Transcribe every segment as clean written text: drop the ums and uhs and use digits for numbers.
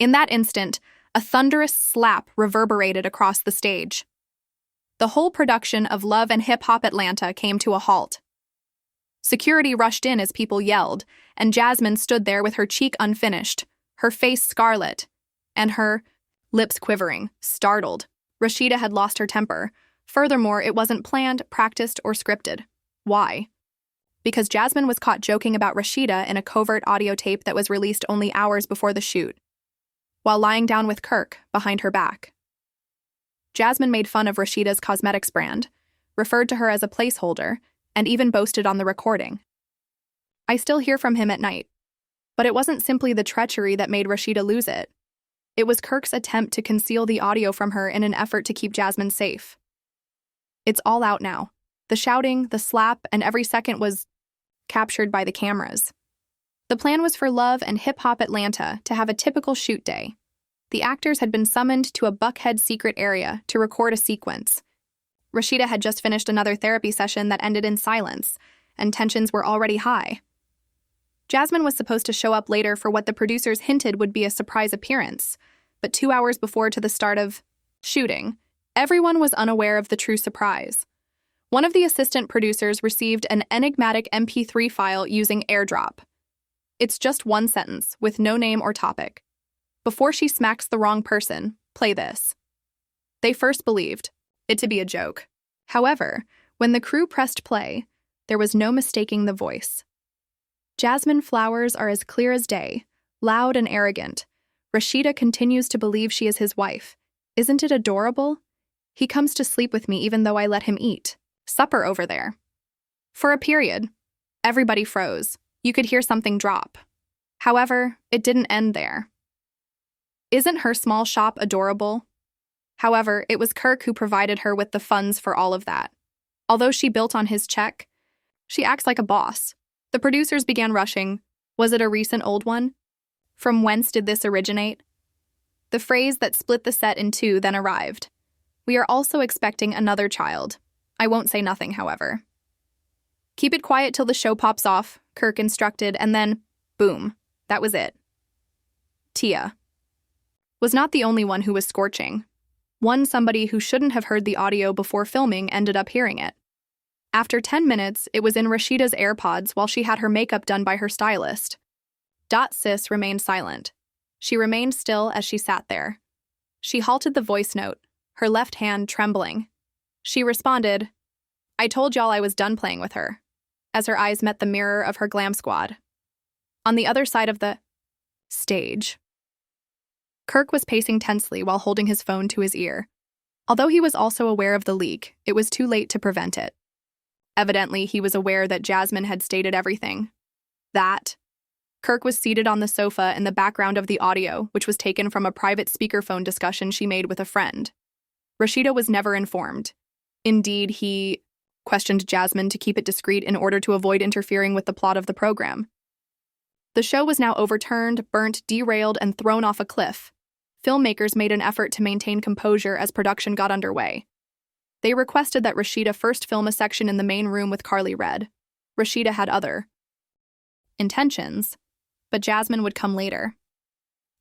In that instant, a thunderous slap reverberated across the stage. The whole production of Love and Hip Hop Atlanta came to a halt. Security rushed in as people yelled, and Jasmine stood there with her cheek unfinished, her face scarlet, and her lips quivering, startled. Rasheeda had lost her temper. Furthermore, it wasn't planned, practiced, or scripted. Why? Because Jasmine was caught joking about Rasheeda in a covert audio tape that was released only hours before the shoot, while lying down with Kirk behind her back. Jasmine made fun of Rasheeda's cosmetics brand, referred to her as a placeholder, and even boasted on the recording. I still hear from him at night. But it wasn't simply the treachery that made Rasheeda lose it. It was Kirk's attempt to conceal the audio from her in an effort to keep Jasmine safe. It's all out now. The shouting, the slap, and every second was captured by the cameras. The plan was for Love and Hip Hop Atlanta to have a typical shoot day. The actors had been summoned to a Buckhead secret area to record a sequence. Rasheeda had just finished another therapy session that ended in silence, and tensions were already high. Jasmine was supposed to show up later for what the producers hinted would be a surprise appearance, but 2 hours before to the start of shooting, everyone was unaware of the true surprise. One of the assistant producers received an enigmatic MP3 file using AirDrop. It's just one sentence, with no name or topic. Before she smacks the wrong person, play this. They first believed it to be a joke. However, when the crew pressed play, there was no mistaking the voice. Jasmine Flowers are as clear as day, loud and arrogant. Rasheeda continues to believe she is his wife. Isn't it adorable? He comes to sleep with me even though I let him eat supper over there. For a period, everybody froze. You could hear something drop. However, it didn't end there. Isn't her small shop adorable? However, it was Kirk who provided her with the funds for all of that. Although she built on his check, she acts like a boss. The producers began rushing. Was it a recent old one? From whence did this originate? The phrase that split the set in two then arrived. We are also expecting another child. I won't say nothing, however. Keep it quiet till the show pops off, Kirk instructed, and then, boom, that was it. Tia was not the only one who was scorching. Somebody who shouldn't have heard the audio before filming ended up hearing it. After 10 minutes, it was in Rasheeda's AirPods while she had her makeup done by her stylist. Sis remained silent. She remained still as she sat there. She halted the voice note, her left hand trembling. She responded, I told y'all I was done playing with her, as her eyes met the mirror of her glam squad. On the other side of the stage, Kirk was pacing tensely while holding his phone to his ear. Although he was also aware of the leak, it was too late to prevent it. Evidently, he was aware that Jasmine had stated everything. Kirk was seated on the sofa in the background of the audio, which was taken from a private speakerphone discussion she made with a friend. Rasheeda was never informed. Indeed, he questioned Jasmine to keep it discreet in order to avoid interfering with the plot of the program. The show was now overturned, burnt, derailed, and thrown off a cliff. Filmmakers made an effort to maintain composure as production got underway. They requested that Rasheeda first film a section in the main room with Carly Red. Rasheeda had other intentions, but Jasmine would come later.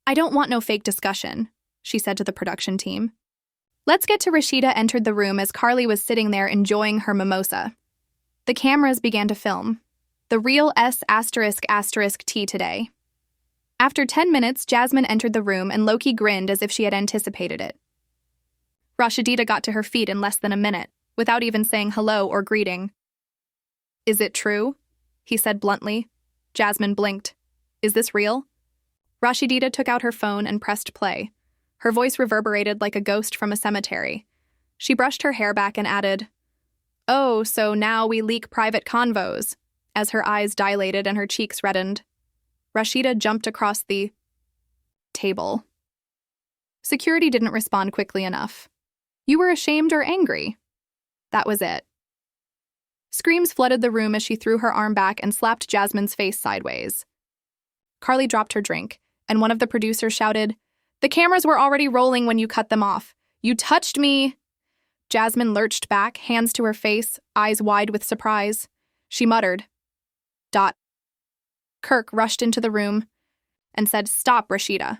I don't want no fake discussion, she said to the production team. Let's get to Rasheeda entered the room as Carly was sitting there enjoying her mimosa. The cameras began to film. The real S***T today. After 10 minutes, Jasmine entered the room and Loki grinned as if she had anticipated it. Rasheeda got to her feet in less than a minute, without even saying hello or greeting. Is it true? He said bluntly. Jasmine blinked. Is this real? Rasheeda took out her phone and pressed play. Her voice reverberated like a ghost from a cemetery. She brushed her hair back and added, Oh, so now we leak private convos, as her eyes dilated and her cheeks reddened. Rasheeda jumped across the table. Security didn't respond quickly enough. You were ashamed or angry? That was it. Screams flooded the room as she threw her arm back and slapped Jasmine's face sideways. Carly dropped her drink, and one of the producers shouted, The cameras were already rolling when you cut them off. You touched me. Jasmine lurched back, hands to her face, eyes wide with surprise. She muttered, Kirk rushed into the room and said, Stop, Rasheeda.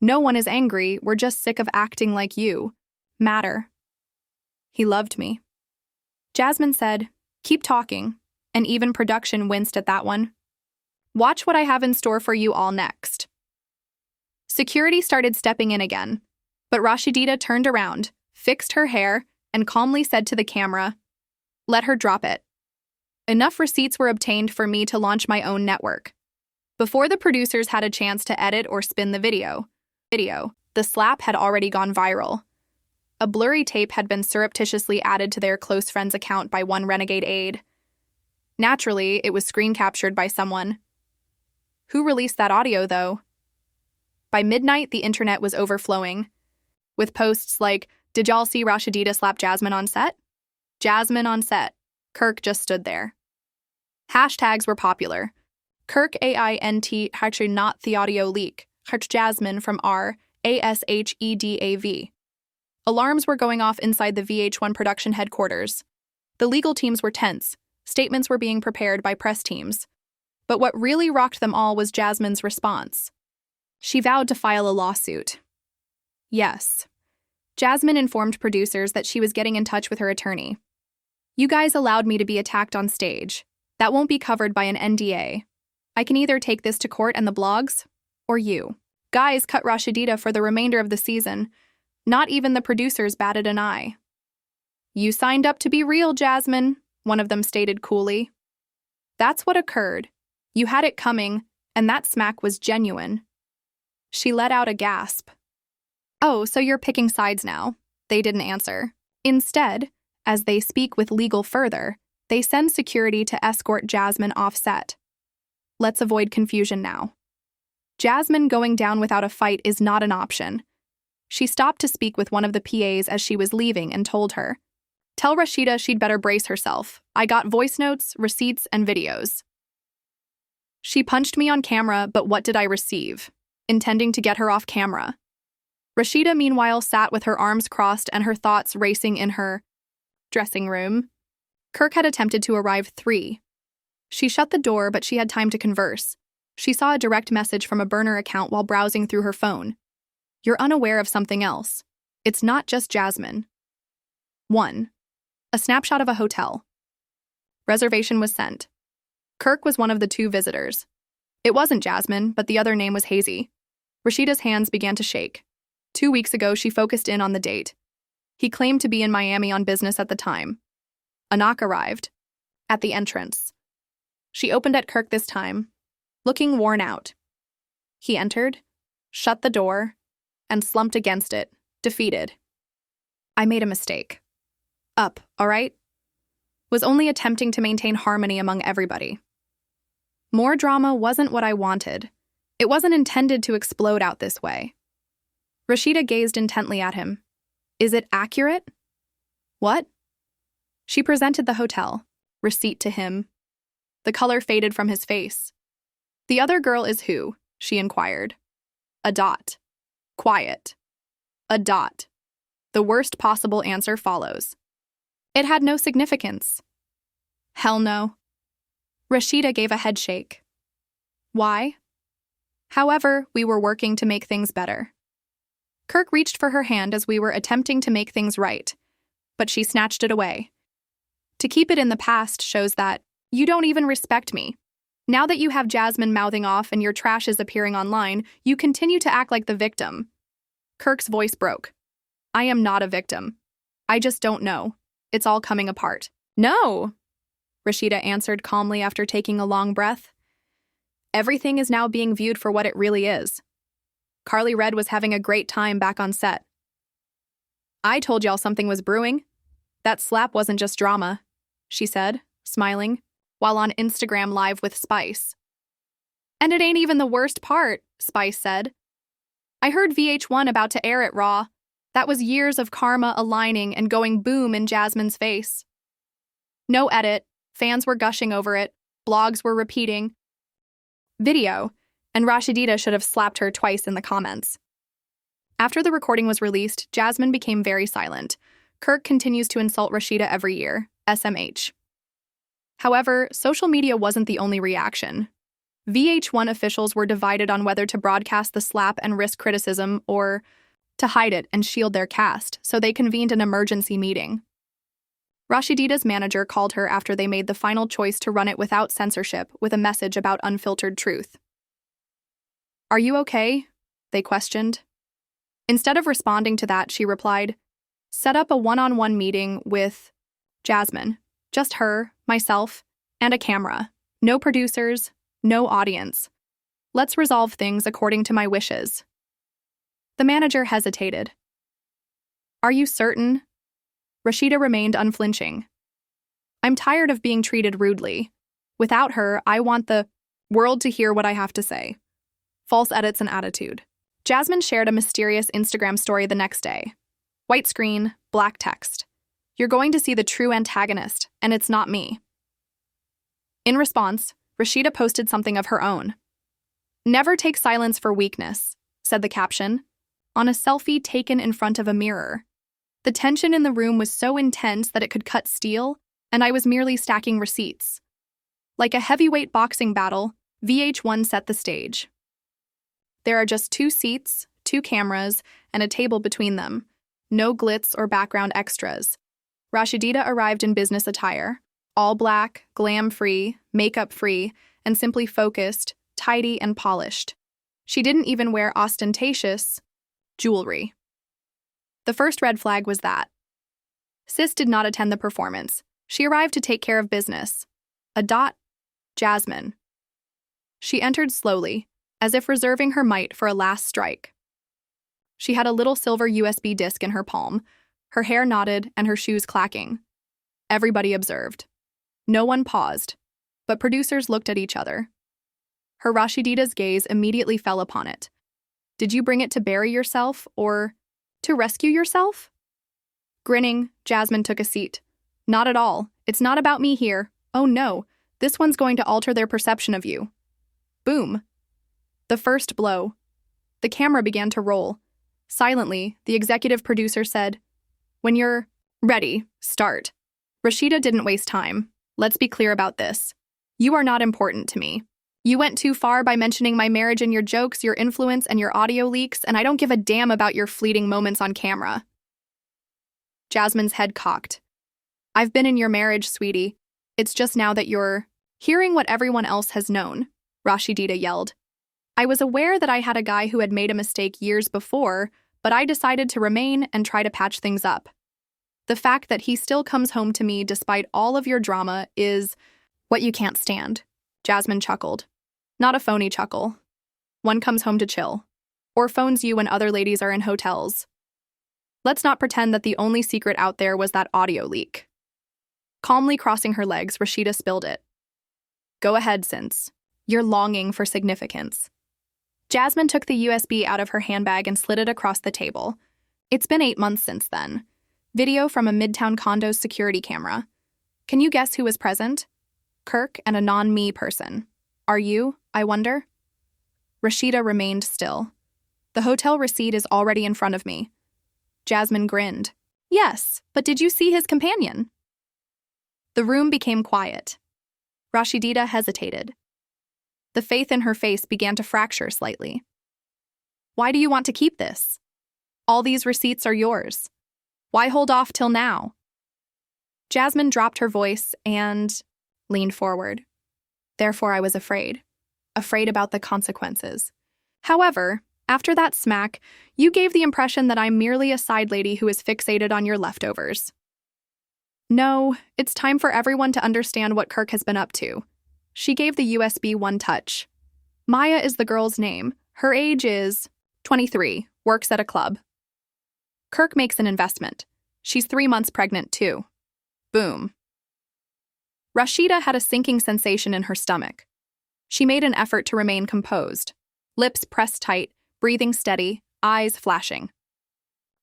No one is angry, we're just sick of acting like you. matter. He loved me. Jasmine said, "Keep talking," and even production winced at that one. Watch what I have in store for you all next. Security started stepping in again, but Rasheeda turned around, fixed her hair, and calmly said to the camera, "Let her drop it." Enough receipts were obtained for me to launch my own network. Before the producers had a chance to edit or spin the video, the slap had already gone viral. A blurry tape had been surreptitiously added to their close friend's account by one renegade aide. Naturally, it was screen captured by someone. Who released that audio, though? By midnight, the internet was overflowing, with posts like, "Did y'all see Rasheeda slap Jasmine on set? Jasmine on set. Kirk just stood there." Hashtags were popular. Kirk AINT, actually not the audio leak. Jasmine from R, ASHEDAV. Alarms were going off inside the VH1 production headquarters. The legal teams were tense. Statements were being prepared by press teams. But what really rocked them all was Jasmine's response. She vowed to file a lawsuit. Yes. Jasmine informed producers that she was getting in touch with her attorney. "You guys allowed me to be attacked on stage. That won't be covered by an NDA. I can either take this to court and the blogs, or you. Guys cut Rasheeda for the remainder of the season. Not even the producers batted an eye." "You signed up to be real, Jasmine," one of them stated coolly. That's what occurred. You had it coming, and that smack was genuine. She let out a gasp. "Oh, so you're picking sides now?" They didn't answer. Instead, as they speak with legal further, they send security to escort Jasmine off set. Let's avoid confusion now. Jasmine going down without a fight is not an option. She stopped to speak with one of the PAs as she was leaving and told her, "Tell Rasheeda she'd better brace herself. I got voice notes, receipts, and videos." She punched me on camera, but what did I receive? Intending to get her off camera. Rasheeda, meanwhile, sat with her arms crossed and her thoughts racing in her dressing room. Kirk had attempted to arrive 3. She shut the door, but she had time to converse. She saw a direct message from a burner account while browsing through her phone. You're unaware of something else. It's not just Jasmine. 1. A snapshot of a hotel. Reservation was sent. Kirk was one of the 2 visitors. It wasn't Jasmine, but the other name was Hazy. Rasheeda's hands began to shake. 2 weeks ago, she focused in on the date. He claimed to be in Miami on business at the time. A knock arrived. At the entrance. She opened at Kirk this time, looking worn out. He entered, shut the door, and slumped against it, defeated. I made a mistake. Up, all right? Was only attempting to maintain harmony among everybody. More drama wasn't what I wanted. It wasn't intended to explode out this way. Rasheeda gazed intently at him. Is it accurate? What? She presented the hotel, receipt to him. The color faded from his face. The other girl is who? She inquired. A dot. Quiet. A dot. The worst possible answer follows. It had no significance. Hell no. Rasheeda gave a headshake. Why? However, we were working to make things better. Kirk reached for her hand as we were attempting to make things right, but she snatched it away. To keep it in the past shows that you don't even respect me. Now that you have Jasmine mouthing off and your trash is appearing online, you continue to act like the victim. Kirk's voice broke. I am not a victim. I just don't know. It's all coming apart. No, Rasheeda answered calmly after taking a long breath. Everything is now being viewed for what it really is. Carly Red was having a great time back on set. I told y'all something was brewing. That slap wasn't just drama, she said, smiling, while on Instagram Live with Spice. And it ain't even the worst part, Spice said. I heard VH1 about to air it raw. That was years of karma aligning and going boom in Jasmine's face. No edit, fans were gushing over it, blogs were repeating. Video, and Rasheeda should have slapped her twice in the comments. After the recording was released, Jasmine became very silent. Kirk continues to insult Rasheeda every year, SMH. However, social media wasn't the only reaction. VH1 officials were divided on whether to broadcast the slap and risk criticism or to hide it and shield their cast, so they convened an emergency meeting. Rasheeda's manager called her after they made the final choice to run it without censorship with a message about unfiltered truth. "Are you okay?" they questioned. Instead of responding to that, she replied, "Set up a one-on-one meeting with Jasmine. Just her, myself, and a camera. No producers, no audience. Let's resolve things according to my wishes." The manager hesitated. "Are you certain?" Rasheeda remained unflinching. "I'm tired of being treated rudely. Without her, I want the world to hear what I have to say. False edits and attitude." Jasmine shared a mysterious Instagram story the next day. White screen, black text. "You're going to see the true antagonist, and it's not me." In response, Rasheeda posted something of her own. "Never take silence for weakness," said the caption, on a selfie taken in front of a mirror. The tension in the room was so intense that it could cut steel, and I was merely stacking receipts. Like a heavyweight boxing battle, VH1 set the stage. There are just 2 seats, 2 cameras, and a table between them. No glitz or background extras. Rasheeda arrived in business attire, all black, glam-free, makeup-free, and simply focused, tidy, and polished. She didn't even wear ostentatious jewelry. The first red flag was that Sis did not attend the performance. She arrived to take care of business. Jasmine. She entered slowly, as if reserving her might for a last strike. She had a little silver USB disc in her palm, her hair knotted and her shoes clacking. Everybody observed. No one paused, but producers looked at each other. Her Rasheeda's gaze immediately fell upon it. "Did you bring it to bury yourself, or to rescue yourself?" Grinning, Jasmine took a seat. "Not at all. It's not about me here. Oh no, this one's going to alter their perception of you." Boom. The first blow. The camera began to roll. Silently, the executive producer said, "When you're ready, start." Rasheeda didn't waste time. "Let's be clear about this. You are not important to me. You went too far by mentioning my marriage in your jokes, your influence, and your audio leaks, and I don't give a damn about your fleeting moments on camera." Jasmine's head cocked. "I've been in your marriage, sweetie. It's just now that you're hearing what everyone else has known," Rasheeda yelled. "I was aware that I had a guy who had made a mistake years before, but I decided to remain and try to patch things up. The fact that he still comes home to me despite all of your drama is what you can't stand." Jasmine chuckled. Not a phony chuckle. One comes home to chill, or phones you when other ladies are in hotels. Let's not pretend that the only secret out there was that audio leak. Calmly crossing her legs, Rasheeda spilled it. "Go ahead, Since. You're longing for significance." Jasmine took the USB out of her handbag and slid it across the table. It's been 8 months since then. Video from a Midtown condo's security camera. Can you guess who was present? Kirk and a non-me person. Are you, I wonder? Rasheeda remained still. "The hotel receipt is already in front of me." Jasmine grinned. "Yes, but did you see his companion?" The room became quiet. Rasheeda hesitated. The faith in her face began to fracture slightly. "Why do you want to keep this? All these receipts are yours. Why hold off till now?" Jasmine dropped her voice and leaned forward. "Therefore I was afraid. Afraid about the consequences. However, after that smack, you gave the impression that I'm merely a side lady who is fixated on your leftovers. No, it's time for everyone to understand what Kirk has been up to." She gave the USB one touch. "Maya is the girl's name. Her age is 23, works at a club. Kirk makes an investment. She's 3 months pregnant, too." Boom. Rasheeda had a sinking sensation in her stomach. She made an effort to remain composed, lips pressed tight, breathing steady, eyes flashing.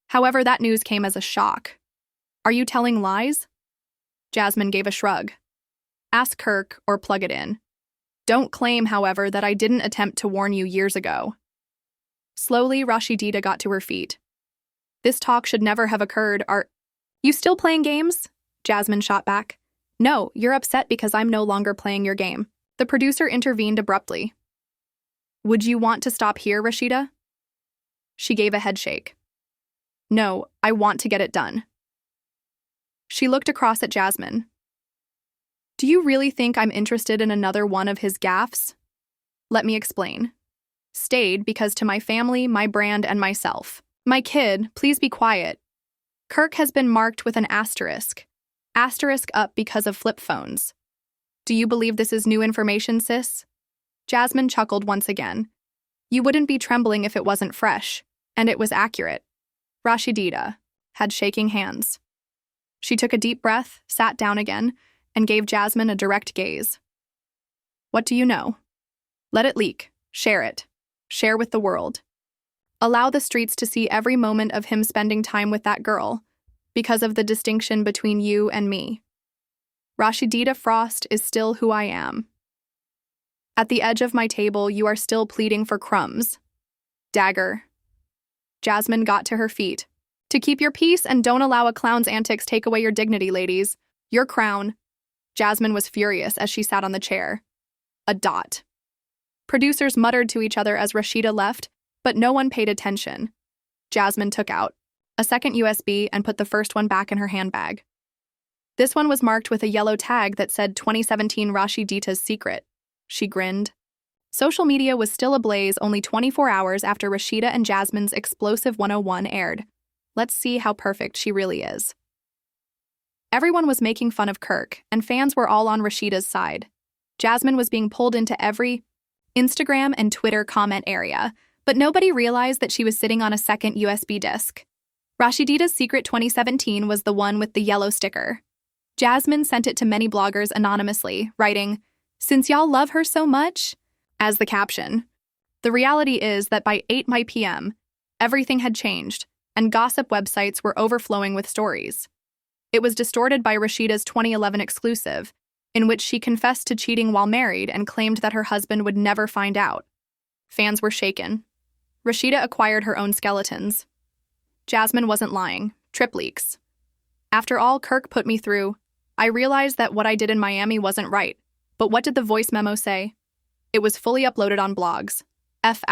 However, that news came as a shock. "Are you telling lies?" Jasmine gave a shrug. "Ask Kirk or plug it in. Don't claim, however, that I didn't attempt to warn you years ago." Slowly, Rasheeda got to her feet. "This talk should never have occurred. Are you still playing games?" Jasmine shot back. "No, you're upset because I'm no longer playing your game." The producer intervened abruptly. "Would you want to stop here, Rasheeda?" She gave a headshake. No, I want to get it done. She looked across at Jasmine. Do you really think I'm interested in another one of his gaffes? Let me explain. Stayed because to my family, my brand, and myself. My kid, please be quiet. Kirk has been marked with an asterisk. Asterisk up because of flip phones. Do you believe this is new information, sis? Jasmine chuckled once again. You wouldn't be trembling if it wasn't fresh, and it was accurate. Rasheeda had shaking hands. She took a deep breath, sat down again, and gave Jasmine a direct gaze. What do you know? Let it leak. Share it. Share with the world. Allow the streets to see every moment of him spending time with that girl, because of the distinction between you and me. Rasheeda Frost is still who I am. At the edge of my table, you are still pleading for crumbs. Dagger. Jasmine got to her feet. To keep your peace and don't allow a clown's antics take away your dignity, ladies. Your crown. Jasmine was furious as she sat on the chair. A dot. Producers muttered to each other as Rasheeda left, but no one paid attention. Jasmine took out a second USB and put the first one back in her handbag. This one was marked with a yellow tag that said 2017 Rasheeda's Secret. She grinned. Social media was still ablaze only 24 hours after Rasheeda and Jasmine's Explosive 101 aired. Let's see how perfect she really is. Everyone was making fun of Kirk, and fans were all on Rasheeda's side. Jasmine was being pulled into every Instagram and Twitter comment area, but nobody realized that she was sitting on a second USB disk. Rasheeda's Secret 2017 was the one with the yellow sticker. Jasmine sent it to many bloggers anonymously, writing, "Since y'all love her so much," as the caption. The reality is that by 8 p.m., everything had changed, and gossip websites were overflowing with stories. It was distorted by Rasheeda's 2011 exclusive, in which she confessed to cheating while married and claimed that her husband would never find out. Fans were shaken. Rasheeda acquired her own skeletons. Jasmine wasn't lying. Trip leaks. After all Kirk put me through, I realized that what I did in Miami wasn't right. But what did the voice memo say? It was fully uploaded on blogs. F***,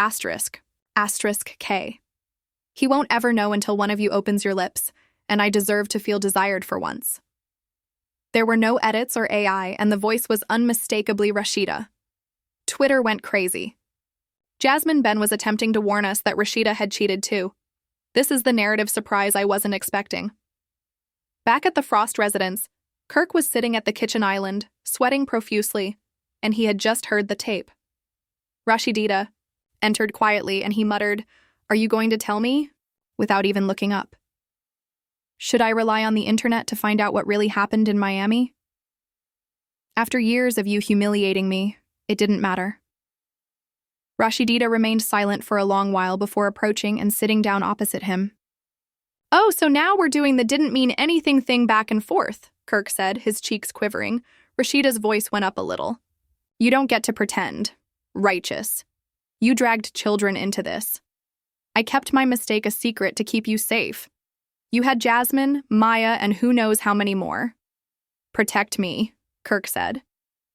K. He won't ever know until one of you opens your lips, and I deserve to feel desired for once. There were no edits or AI, and the voice was unmistakably Rasheeda. Twitter went crazy. Jasmine Ben was attempting to warn us that Rasheeda had cheated too. This is the narrative surprise I wasn't expecting. Back at the Frost residence, Kirk was sitting at the kitchen island, sweating profusely, and he had just heard the tape. Rasheeda entered quietly, and he muttered, "Are you going to tell me?" without even looking up. Should I rely on the internet to find out what really happened in Miami? After years of you humiliating me, it didn't matter. Rasheeda remained silent for a long while before approaching and sitting down opposite him. "Oh, so now we're doing the didn't mean anything thing back and forth," Kirk said, his cheeks quivering. Rasheeda's voice went up a little. "You don't get to pretend. Righteous. You dragged children into this. I kept my mistake a secret to keep you safe. You had Jasmine, Maya, and who knows how many more. Protect me," Kirk said.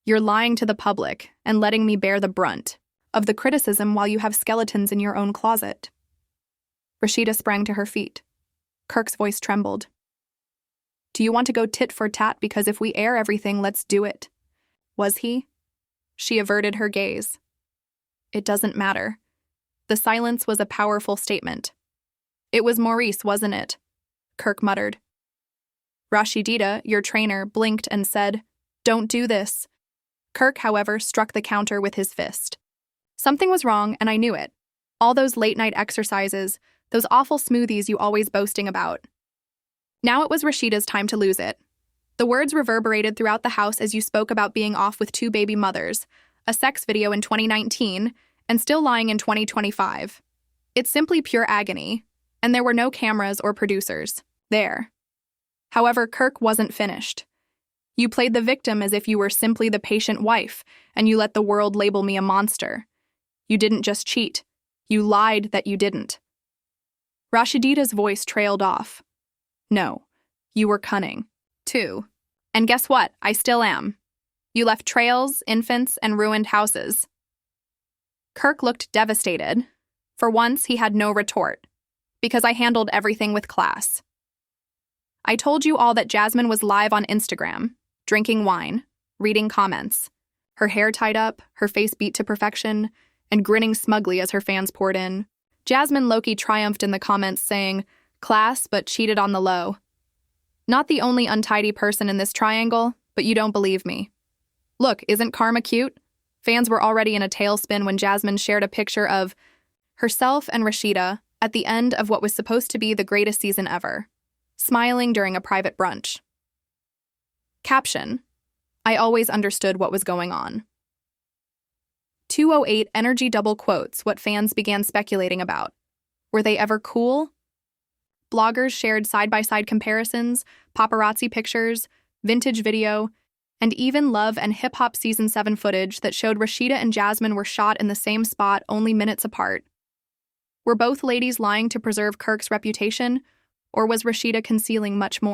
"You're lying to the public and letting me bear the brunt of the criticism while you have skeletons in your own closet." Rasheeda sprang to her feet. Kirk's voice trembled. "Do you want to go tit for tat because if we air everything, let's do it?" Was he? She averted her gaze. It doesn't matter. The silence was a powerful statement. "It was Maurice, wasn't it?" Kirk muttered. Rasheeda, your trainer, blinked and said, "Don't do this." Kirk, however, struck the counter with his fist. Something was wrong, and I knew it. All those late-night exercises, those awful smoothies you always boasting about. Now it was Rasheeda's time to lose it. The words reverberated throughout the house as you spoke about being off with 2 baby mothers, a sex video in 2019, and still lying in 2025. It's simply pure agony, and there were no cameras or producers there. However, Kirk wasn't finished. You played the victim as if you were simply the patient wife, and you let the world label me a monster. You didn't just cheat. You lied that you didn't. Rasheeda's voice trailed off. No, you were cunning, too. And guess what? I still am. You left trails, infants, and ruined houses. Kirk looked devastated. For once, he had no retort. because I handled everything with class. I told you all that Jasmine was live on Instagram, drinking wine, reading comments, her hair tied up, her face beat to perfection, and grinning smugly as her fans poured in. Jasmine low-key triumphed in the comments saying, "Class, but cheated on the low." Not the only untidy person in this triangle, but you don't believe me. Look, isn't karma cute? Fans were already in a tailspin when Jasmine shared a picture of herself and Rasheeda at the end of what was supposed to be the greatest season ever, smiling during a private brunch. Caption: I always understood what was going on. 208 energy double quotes what fans began speculating about. Were they ever cool? Bloggers shared side-by-side comparisons, paparazzi pictures, vintage video, and even Love and Hip Hop Season 7 footage that showed Rasheeda and Jasmine were shot in the same spot only minutes apart. Were both ladies lying to preserve Kirk's reputation, or was Rasheeda concealing much more?